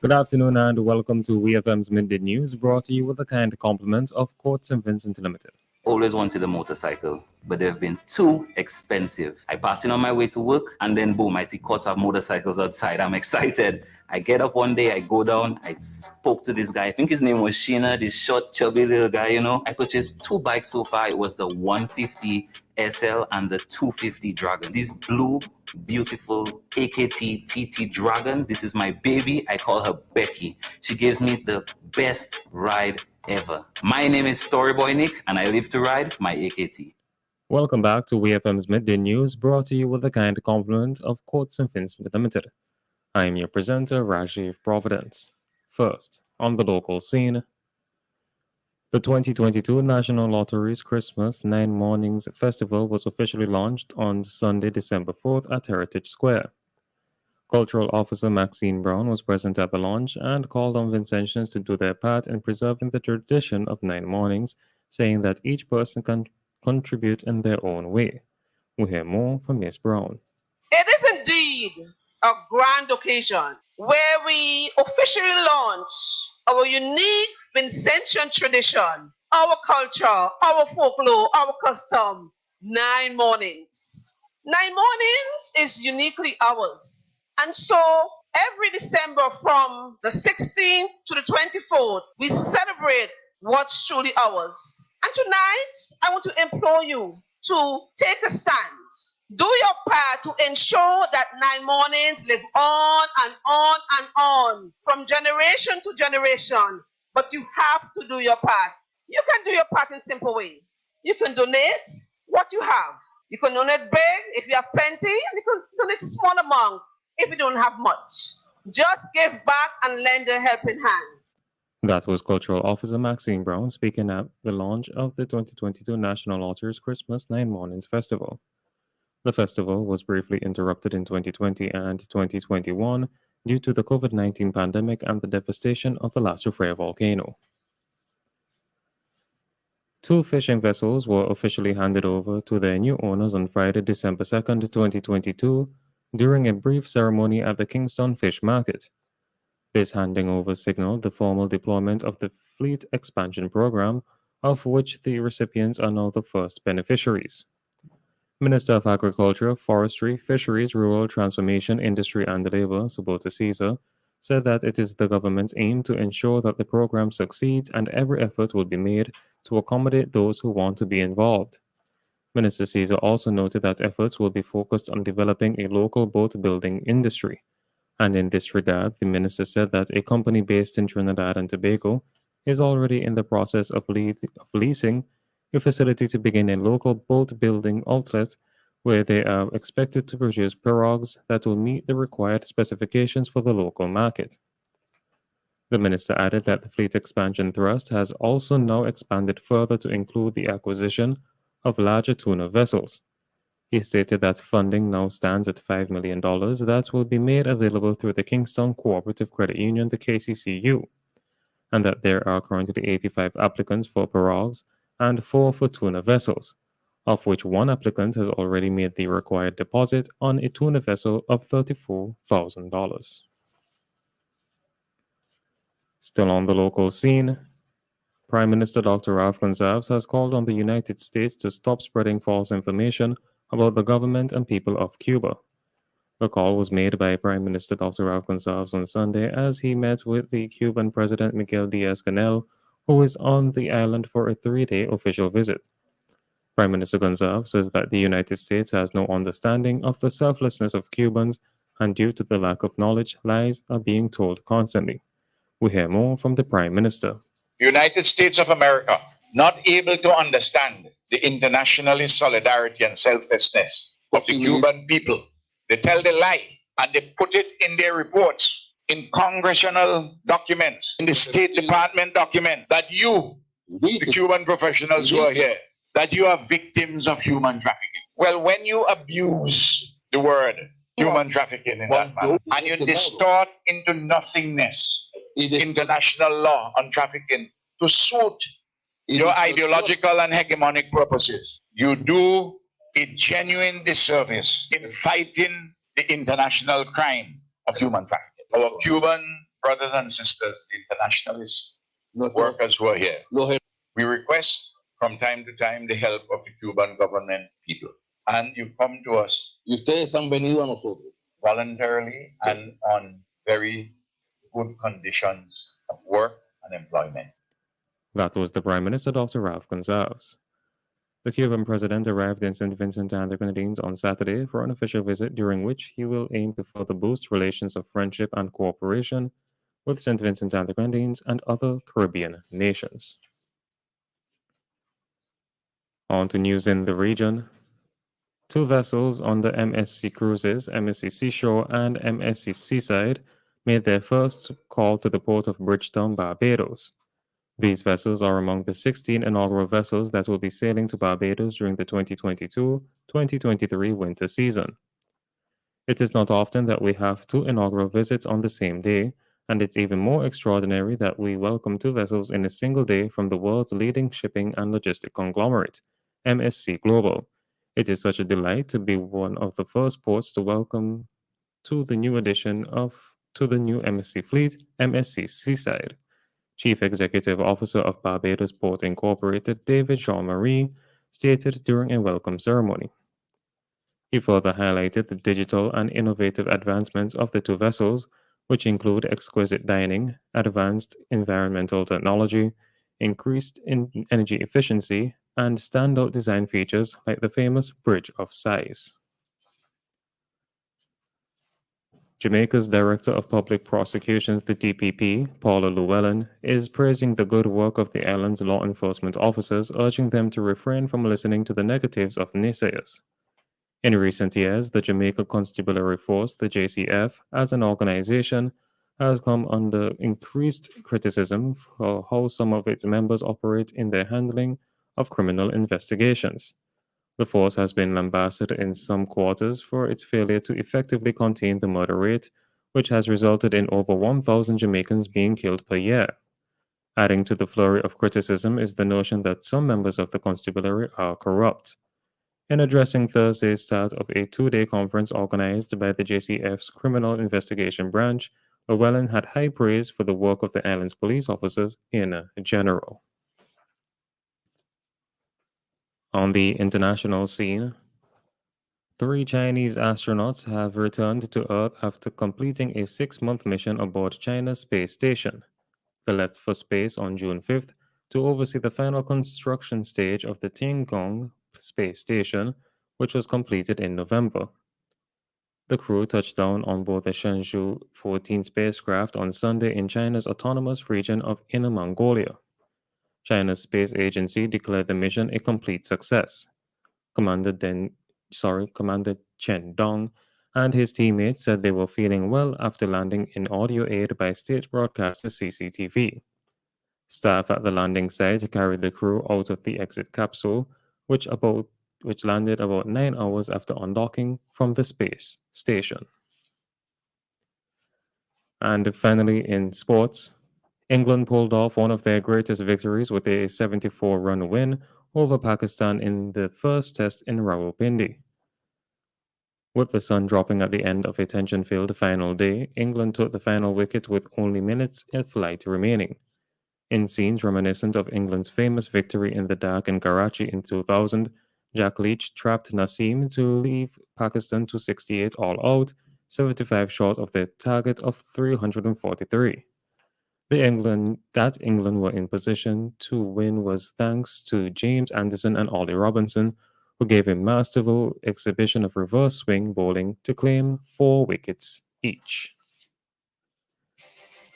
Good afternoon and welcome to WEFM's Midday News, brought to you with the kind compliment of Court St. Vincent Limited. Always wanted a motorcycle, but they've been too expensive. I pass in on my way to work, and then boom, I see Courts have motorcycles outside. I'm excited. I get up one day, I go down, I spoke to this guy. I think his name was Sheena, this short, chubby little guy, you know. I purchased two bikes so far. It was the 150 SL and the 250 Dragon. This blue, beautiful AKT TT Dragon. This is my baby. I call her Becky. She gives me the best ride ever. My name is Storyboy Nick, and I live to ride my AKT. Welcome back to WEFM's Midday News, brought to you with the kind compliment of Court St. Vincent Limited. I am your presenter, Rajiv Providence. First, on the local scene, the 2022 National Lottery's Christmas 9 Mornings Festival was officially launched on Sunday, December 4th at Heritage Square. Cultural Officer Maxine Brown was present at the launch and called on Vincentians to do their part in preserving the tradition of 9 mornings, saying that each person can contribute in their own way. We'll hear more from Ms. Brown. It is indeed a grand occasion where we officially launch our unique Vincentian tradition, our culture, our folklore, our custom, 9 mornings. 9 mornings is uniquely ours. And so every December from the 16th to the 24th, we celebrate what's truly ours. And tonight, I want to implore you to take a stance. Do your part to ensure that 9 mornings live on and on and on from generation to generation. But you have to do your part. You can do your part in simple ways. You can donate what you have. You can donate big if you have plenty, and you can donate a small amount if you don't have much. Just give back and lend a helping hand. That was Cultural Officer Maxine Brown speaking at the launch of the 2022 National Lottery's Christmas 9 Mornings Festival. The festival was briefly interrupted in 2020 and 2021 due to the COVID-19 pandemic and the devastation of the La Soufrière volcano. 2 fishing vessels were officially handed over to their new owners on Friday, December 2nd, 2022, during a brief ceremony at the Kingston Fish Market. This handing over signaled the formal deployment of the Fleet Expansion Program, of which the recipients are now the first beneficiaries. Minister of Agriculture, Forestry, Fisheries, Rural Transformation, Industry and Labour, Subota Caesar, said that it is the government's aim to ensure that the program succeeds and every effort will be made to accommodate those who want to be involved. Minister Caesar also noted that efforts will be focused on developing a local boat building industry. And in this regard, the minister said that a company based in Trinidad and Tobago is already in the process of leasing a facility to begin a local boat building outlet where they are expected to produce pirogues that will meet the required specifications for the local market. The minister added that the Fleet Expansion Thrust has also now expanded further to include the acquisition of larger tuna vessels. He stated that funding now stands at $5 million that will be made available through the Kingston Cooperative Credit Union, the KCCU, and that there are currently 85 applicants for pirogues and 4 for tuna vessels, of which 1 applicant has already made the required deposit on a tuna vessel of $34,000. Still on the local scene, Prime Minister Dr. Ralph Gonsalves has called on the United States to stop spreading false information about the government and people of Cuba. The call was made by Prime Minister Dr. Ralph Gonsalves on Sunday as he met with the Cuban President Miguel Diaz-Canel, who is on the island for a 3-day official visit. Prime Minister Gonsalves says that the United States has no understanding of the selflessness of Cubans, and due to the lack of knowledge, lies are being told constantly. We hear more from the Prime Minister. United States of America, not able to understand the internationalist solidarity and selflessness of the Cuban people. They tell the lie and they put it in their reports, in congressional documents, in the State Department document, that you, the Cuban professionals who are here, that you are victims of human trafficking. Well, when you abuse the word human trafficking in that manner, and you distort into nothingness international law on trafficking to suit your ideological and hegemonic purposes, you do a genuine disservice in fighting the international crime of human trafficking. Our Cuban brothers and sisters, the internationalists, workers who are here, we request from time to time the help of the Cuban government people. And you come to us voluntarily and on very good conditions of work and employment. That was the Prime Minister, Dr. Ralph Gonsalves. The Cuban president arrived in St. Vincent and the Grenadines on Saturday for an official visit during which he will aim to further boost relations of friendship and cooperation with St. Vincent and the Grenadines and other Caribbean nations. On to news in the region. 2 vessels on the MSC Cruises, MSC Seashore, and MSC Seaside made their first call to the port of Bridgetown, Barbados. These vessels are among the 16 inaugural vessels that will be sailing to Barbados during the 2022-2023 winter season. It is not often that we have 2 inaugural visits on the same day, and it's even more extraordinary that we welcome 2 vessels in a single day from the world's leading shipping and logistic conglomerate, MSC Global. It is such a delight to be one of the first ports to welcome to the new addition to the new MSC fleet, MSC Seaside. Chief Executive Officer of Barbados Port Incorporated, David Jean-Marie, stated during a welcome ceremony. He further highlighted the digital and innovative advancements of the 2 vessels, which include exquisite dining, advanced environmental technology, increased energy efficiency, and standout design features like the famous Bridge of Sighs. Jamaica's Director of Public Prosecutions, the DPP, Paula Llewellyn, is praising the good work of the island's law enforcement officers, urging them to refrain from listening to the negatives of naysayers. In recent years, the Jamaica Constabulary Force, the JCF, as an organization, has come under increased criticism for how some of its members operate in their handling of criminal investigations. The force has been lambasted in some quarters for its failure to effectively contain the murder rate, which has resulted in over 1,000 Jamaicans being killed per year. Adding to the flurry of criticism is the notion that some members of the constabulary are corrupt. In addressing Thursday's start of a 2-day conference organized by the JCF's Criminal Investigation Branch, Llewellyn had high praise for the work of the island's police officers in general. On the international scene, 3 Chinese astronauts have returned to Earth after completing a 6-month mission aboard China's space station. They left for space on June 5th to oversee the final construction stage of the Tiangong space station, which was completed in November. The crew touched down on board the Shenzhou 14 spacecraft on Sunday in China's autonomous region of Inner Mongolia. China's space agency declared the mission a complete success. Commander Chen Dong and his teammates said they were feeling well after landing in audio aid by state broadcaster CCTV. Staff at the landing site carried the crew out of the exit capsule, which landed about 9 hours after undocking from the space station. And finally, in sports, England pulled off one of their greatest victories with a 74-run win over Pakistan in the first test in Rawalpindi. With the sun dropping at the end of a tension-filled final day, England took the final wicket with only minutes of flight remaining. In scenes reminiscent of England's famous victory in the dark in Karachi in 2000, Jack Leach trapped Naseem to leave Pakistan to 68 all out, 75 short of their target of 343. That England were in position to win was thanks to James Anderson and Ollie Robinson, who gave a masterful exhibition of reverse swing bowling to claim 4 wickets each.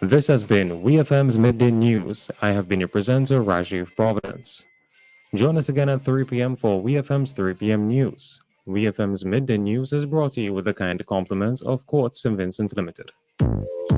This has been WEFM's Midday News. I have been your presenter, Rajiv Providence. Join us again at 3 p.m. for WEFM's 3 p.m. News. WEFM's Midday News is brought to you with the kind compliments of Quartz St. Vincent Limited.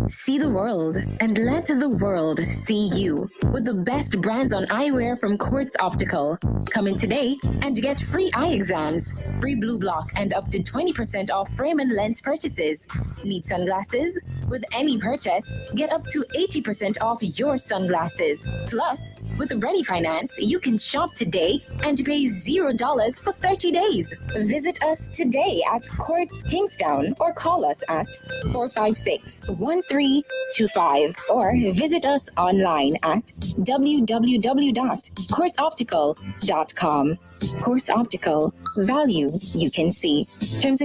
See the world and let the world see you with the best brands on eyewear from Quartz Optical. Come in today and get free eye exams, free blue block, and up to 20% off frame and lens purchases. Need sunglasses? With any purchase, get up to 80% off your sunglasses. Plus, With Ready Finance, you can shop today and pay $0 for 30 days. Visit us today at Courts Kingstown or call us at 456-1325 or visit us online at www.courtsoptical.com. Courts Optical, value you can see. Terms and